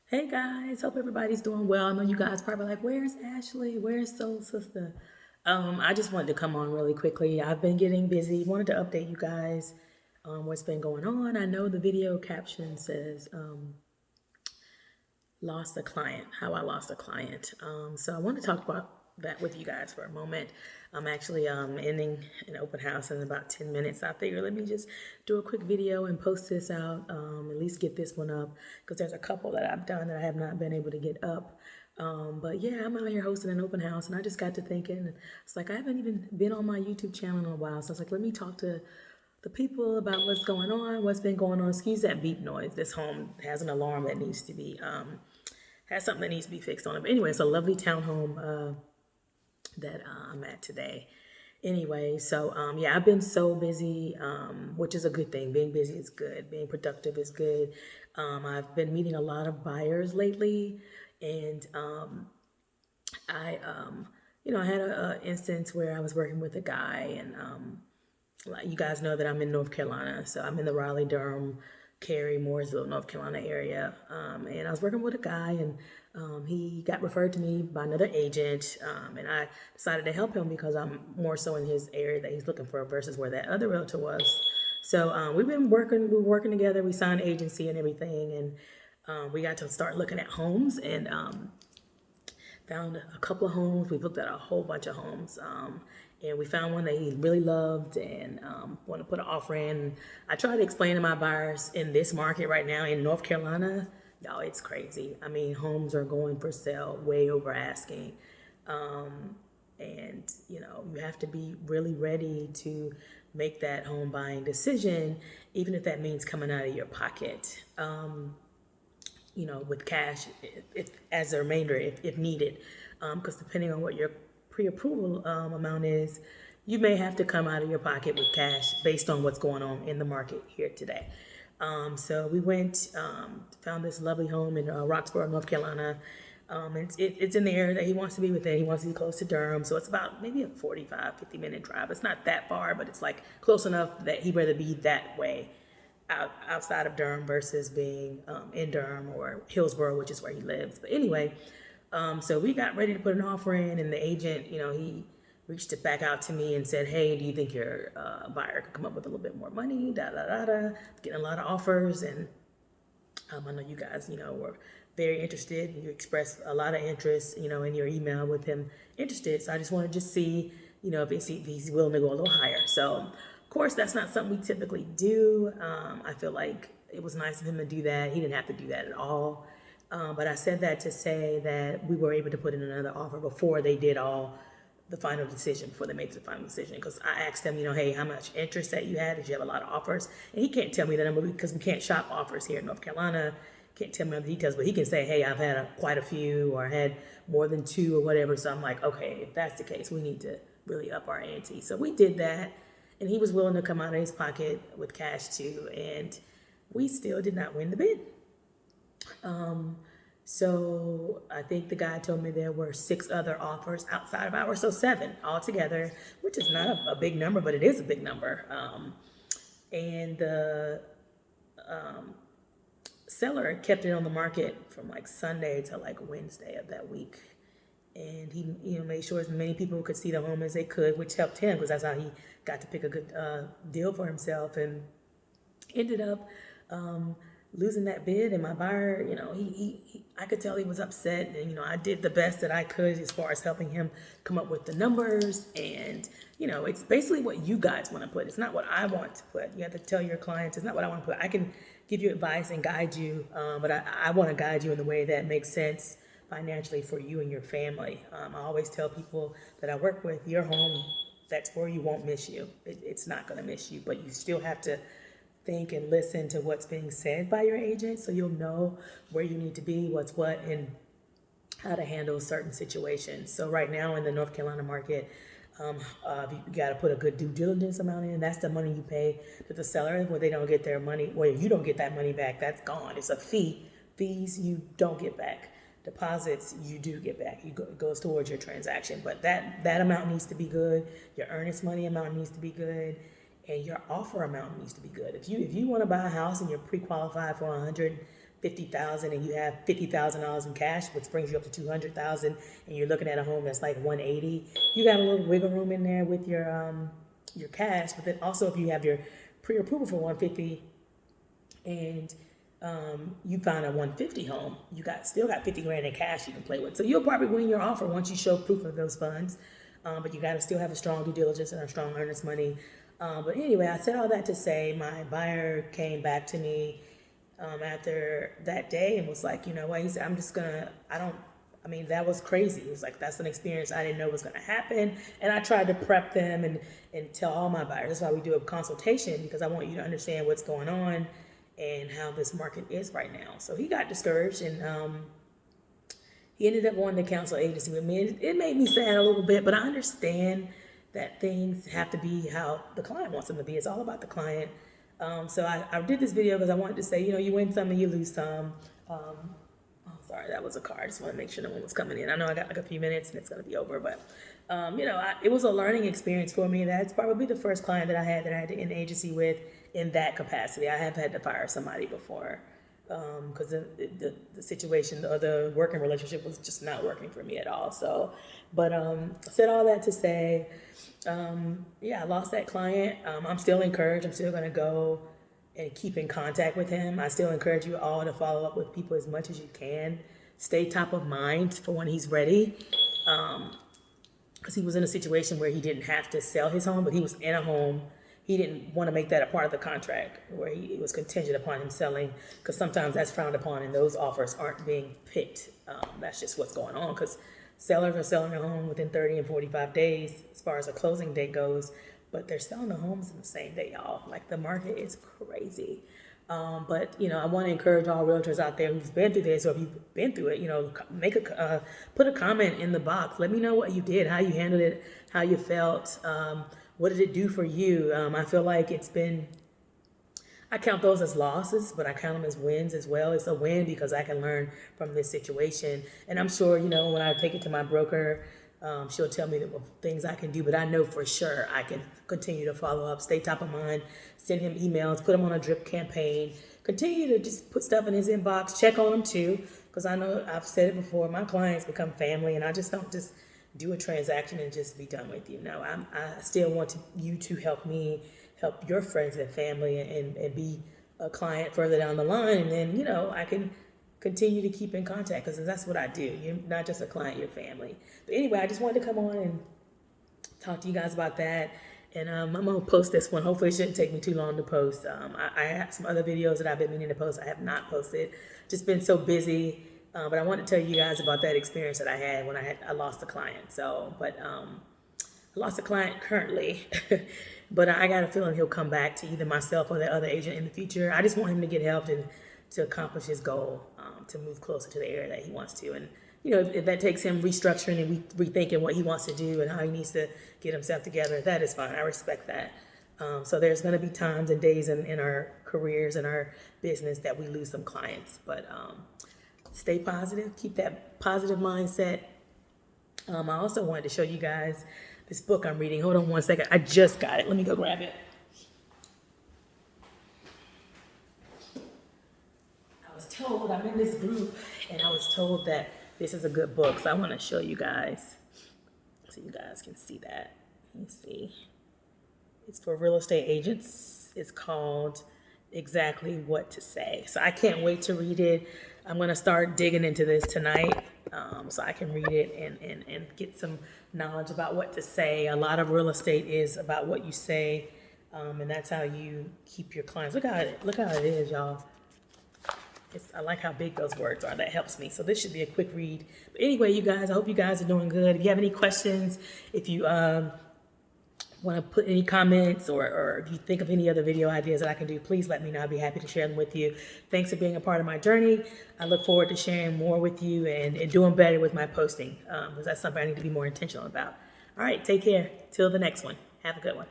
Hey guys, hope everybody's doing well. I know you guys probably like, where's Ashley? Where's Soul Sister? I just wanted to come on really quickly. I've been getting busy. Wanted to update you guys what's been going on. I know the video caption says lost a client, how I lost a client. So I want to talk about that with you guys for a moment. I'm actually ending an open house in about 10 minutes. I figure let me just do a quick video and post this out, at least get this one up, because there's a couple that I've done that I have not been able to get up. But yeah, I'm out here hosting an open house, and I just got to thinking, it's like I haven't even been on my YouTube channel in a while. So I was like, let me talk to the people about what's going on, what's been going on. Excuse that beep noise. This home has an alarm that needs to be has something that needs to be fixed on it. But anyway, it's a lovely townhome that I'm at today. Anyway, so yeah, I've been so busy, which is a good thing. Being busy is good. Being productive is good. I've been meeting a lot of buyers lately, and I had a instance where I was working with a guy, and you guys know that I'm in North Carolina, so I'm in the Raleigh, Durham, Cary, Mooresville, North Carolina area. And I was working with a guy, and he got referred to me by another agent, and I decided to help him because I'm more so in his area that he's looking for versus where that other realtor was. So we were working together. We signed agency and everything, and we got to start looking at homes, and found a couple of homes. We looked at a whole bunch of homes. And we found one that he really loved and wanted to put an offer in. I tried to explain to my buyers in this market right now in North Carolina, y'all, it's crazy. I mean, homes are going for sale way over asking. And, you have to be really ready to make that home buying decision, even if that means coming out of your pocket. With cash as a remainder if needed. Because depending on what your pre-approval amount is, you may have to come out of your pocket with cash based on what's going on in the market here today. So we went, found this lovely home in Roxborough, North Carolina. It's in the area that he wants to be within. He wants to be close to Durham. So it's about maybe a 45, 50-minute drive. It's not that far, but it's like close enough that he'd rather be that way outside of Durham versus being in Durham or Hillsborough, which is where he lives. But anyway, so we got ready to put an offer in, and the agent, he reached it back out to me and said, "Hey, do you think your buyer could come up with a little bit more money?" Da da da da. Getting a lot of offers, and I know you guys, were very interested. You expressed a lot of interest, in your email with him interested. So I just wanted to see, if he's willing to go a little higher. So, of course, that's not something we typically do. I feel like it was nice of him to do that. He didn't have to do that at all. But I said that to say that we were able to put in another offer before they did all the final decision, before they made the final decision. Because I asked him, hey, how much interest that you had? Did you have a lot of offers? And he can't tell me the number because we can't shop offers here in North Carolina. Can't tell me all the details, but he can say, hey, I've had quite a few, or had more than two or whatever. So I'm like, okay, if that's the case, we need to really up our ante. So we did that, and he was willing to come out of his pocket with cash too, and we still did not win the bid. So I think the guy told me there were 6 other offers outside of ours, so 7 altogether, which is not a big number, but it is a big number. And the seller kept it on the market from like Sunday to like Wednesday of that week. And he, made sure as many people could see the home as they could, which helped him because that's how he got to pick a good deal for himself, and ended up losing that bid. And my buyer, I could tell he was upset, and I did the best that I could as far as helping him come up with the numbers. And it's basically what you guys want to put. It's not what I want to put. You have to tell your clients it's not what I want to put. I can give you advice and guide you, but I want to guide you in the way that makes sense financially for you and your family. I always tell people that I work with, your home, that's where you won't miss you. It's not going to miss you, but you still have to think and listen to what's being said by your agent, so you'll know where you need to be, what's what, and how to handle certain situations. So right now in the North Carolina market, you got to put a good due diligence amount in. That's the money you pay to the seller where they don't get their money, where you don't get that money back. That's gone. It's a fee. Fees you don't get back. Deposits you do get back. It goes towards your transaction, but that amount needs to be good. Your earnest money amount needs to be good, and your offer amount needs to be good. If you want to buy a house and you're pre-qualified for $50,000 and you have $50,000 in cash, which brings you up to $200,000, and you're looking at a home that's like $180,000, you got a little wiggle room in there with your cash. But then also, if you have your pre-approval for $150,000 and you found a $150,000 home, you still got $50,000 in cash you can play with. So you'll probably win your offer once you show proof of those funds. But you got to still have a strong due diligence and a strong earnest money. But anyway, I said all that to say my buyer came back to me after that day and was like, you know what, he said, that was crazy. It was like, that's an experience I didn't know was going to happen. And I tried to prep them and tell all my buyers. That's why we do a consultation, because I want you to understand what's going on and how this market is right now. So he got discouraged, and he ended up wanting to cancel agency with me. It made me sad a little bit, but I understand that things have to be how the client wants them to be. It's all about the client. So I did this video because I wanted to say, you know, you win some and you lose some. Sorry, that was a car. I just want to make sure no one was coming in. I know I got like a few minutes and it's going to be over, but it was a learning experience for me. That's probably the first client that I had to end agency with in that capacity. I have had to fire somebody before because the situation or the working relationship was just not working for me at all. So, but I said all that to say, I lost that client. I'm still encouraged. I'm still going to go and keep in contact with him. I still encourage you all to follow up with people as much as you can. Stay top of mind for when he's ready. Because he was in a situation where he didn't have to sell his home, but he was in a home. He didn't want to make that a part of the contract where it was contingent upon him selling, because sometimes that's frowned upon and those offers aren't being picked. That's just what's going on, because sellers are selling their home within 30 and 45 days as far as a closing date goes. But they're selling the homes in the same day, y'all. Like, the market is crazy. But, I want to encourage all realtors out there who've been through this, or if you've been through it, put a comment in the box. Let me know what you did, how you handled it, how you felt. What did it do for you? I feel like I count those as losses, but I count them as wins as well. It's a win because I can learn from this situation. And I'm sure, when I take it to my broker, she'll tell me the things I can do, but I know for sure I can continue to follow up, stay top of mind, send him emails, put him on a drip campaign, continue to just put stuff in his inbox, check on him too, because I know I've said it before, my clients become family, and I just don't just do a transaction and just be done with you. No, I still want you to help me help your friends and family and be a client further down the line, and then, I can continue to keep in contact, because that's what I do. You're not just a client, you're family. But anyway, I just wanted to come on and talk to you guys about that. And I'm going to post this one. Hopefully it shouldn't take me too long to post. I have some other videos that I've been meaning to post. I have not posted. Just been so busy. But I want to tell you guys about that experience that I had when I lost a client. So, but I lost a client currently. But I got a feeling he'll come back to either myself or the other agent in the future. I just want him to get help and to accomplish his goal, to move closer to the area that he wants to. And, if that takes him restructuring and rethinking what he wants to do and how he needs to get himself together, that is fine. I respect that. So there's going to be times and days in our careers and our business that we lose some clients. But stay positive. Keep that positive mindset. I also wanted to show you guys this book I'm reading. Hold on one second. I just got it. Let me go grab it. I'm in this group, and I was told that this is a good book, so I want to show you guys so you guys can see that. Let me see. It's for real estate agents. It's called Exactly What to Say. So I can't wait to read it. I'm going to start digging into this tonight, so I can read it and get some knowledge about what to say. A lot of real estate is about what you say, and that's how you keep your clients. Look how it is, y'all. I like how big those words are. That helps me. So this should be a quick read. But anyway, you guys, I hope you guys are doing good. If you have any questions, if you want to put any comments, or if you think of any other video ideas that I can do, please let me know. I'd be happy to share them with you. Thanks for being a part of my journey. I look forward to sharing more with you and doing better with my posting, because that's something I need to be more intentional about. All right, take care. Till the next one. Have a good one.